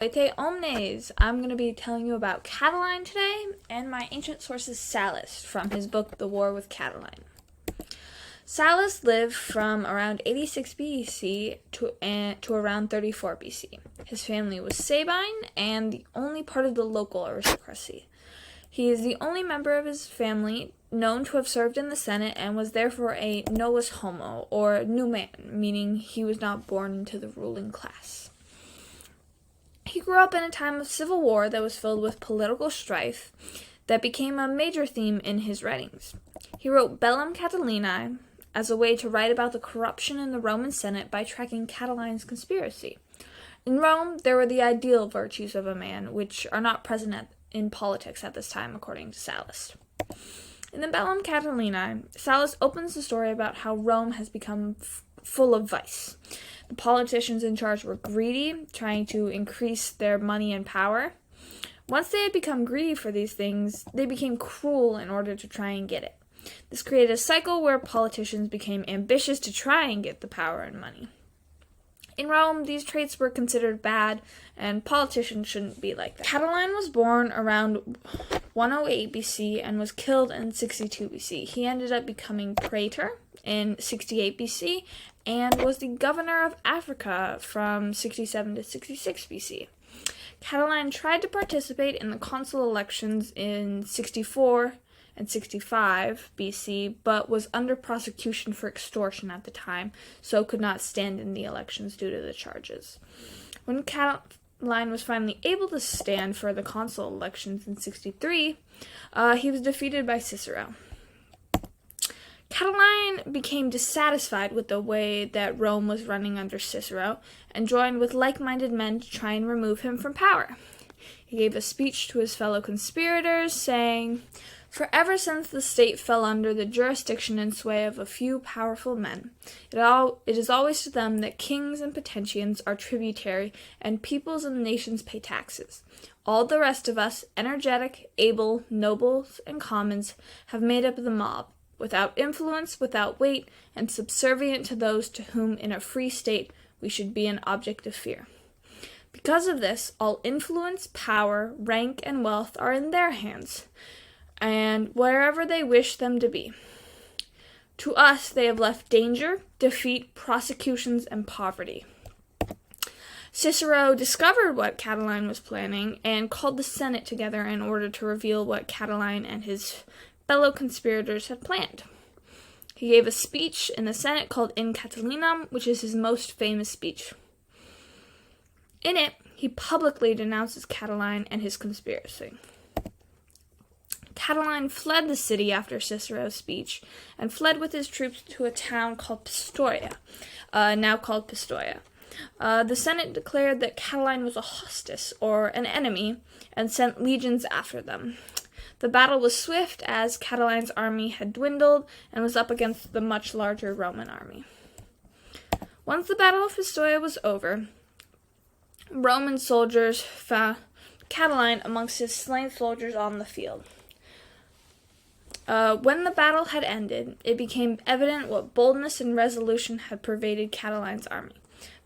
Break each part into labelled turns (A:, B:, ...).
A: Oite omnes! I'm going to be telling you about Catiline today, and my ancient source is Sallust from his book, The War with Catiline. Sallust lived from around 86 BC to around 34 BC. His family was Sabine and the only part of the local aristocracy. He is the only member of his family known to have served in the Senate and was therefore a novus homo, or new man, meaning he was not born into the ruling class. He grew up in a time of civil war that was filled with political strife that became a major theme in his writings. He wrote Bellum Catiline as a way to write about the corruption in the Roman Senate by tracking Catiline's conspiracy. In Rome, there were the ideal virtues of a man, which are not present in politics at this time, according to Sallust. In the Bellum Catiline, Sallust opens the story about how Rome has become full of vice. The politicians in charge were greedy, trying to increase their money and power. Once they had become greedy for these things, they became cruel in order to try and get it. This created a cycle where politicians became ambitious to try and get the power and money. In Rome, these traits were considered bad, and politicians shouldn't be like that. Catiline was born around 108 BC and was killed in 62 BC. He ended up becoming praetor in 68 BC and was the governor of Africa from 67 to 66 BC. Catiline tried to participate in the consul elections in 64 and 65 BC, but was under prosecution for extortion at the time, so could not stand in the elections due to the charges. When Catiline was finally able to stand for the consul elections in 63, he was defeated by Cicero. Catiline became dissatisfied with the way that Rome was running under Cicero and joined with like-minded men to try and remove him from power. He gave a speech to his fellow conspirators saying, "For ever since the state fell under the jurisdiction and sway of a few powerful men, it is always to them that kings and potentates are tributary, and peoples and nations pay taxes. All the rest of us, energetic, able, nobles, and commons, have made up the mob, without influence, without weight, and subservient to those to whom in a free state we should be an object of fear. Because of this, all influence, power, rank, and wealth are in their hands, and wherever they wish them to be. To us they have left danger, defeat, prosecutions, and poverty." Cicero discovered what Catiline was planning and called the Senate together in order to reveal what Catiline and his fellow conspirators had planned. He gave a speech in the Senate called In Catilinam, which is his most famous speech. In it, he publicly denounces Catiline and his conspiracy. Catiline fled the city after Cicero's speech and fled with his troops to a town called Pistoia, now called Pistoia. The Senate declared that Catiline was a hostis, or an enemy, and sent legions after them. The battle was swift, as Catiline's army had dwindled and was up against the much larger Roman army. Once the Battle of Pistoia was over, Roman soldiers found Catiline amongst his slain soldiers on the field. When the battle had ended, it became evident what boldness and resolution had pervaded Catiline's army.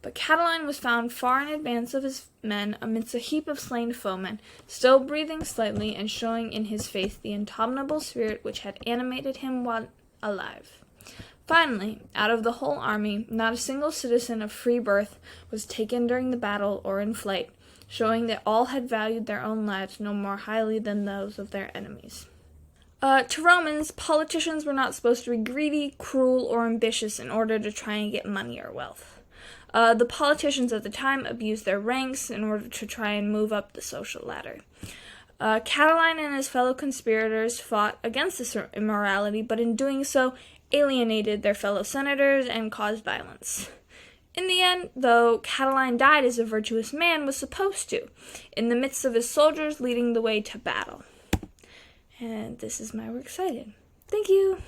A: But Catiline was found far in advance of his men amidst a heap of slain foemen, still breathing slightly and showing in his face the indomitable spirit which had animated him while alive. Finally, out of the whole army, not a single citizen of free birth was taken during the battle or in flight, showing that all had valued their own lives no more highly than those of their enemies. To Romans, politicians were not supposed to be greedy, cruel, or ambitious in order to try and get money or wealth. The politicians at the time abused their ranks in order to try and move up the social ladder. Catiline and his fellow conspirators fought against this immorality, but in doing so, alienated their fellow senators and caused violence. In the end, though, Catiline died as a virtuous man was supposed to, in the midst of his soldiers leading the way to battle. And this is my works cited. Thank you!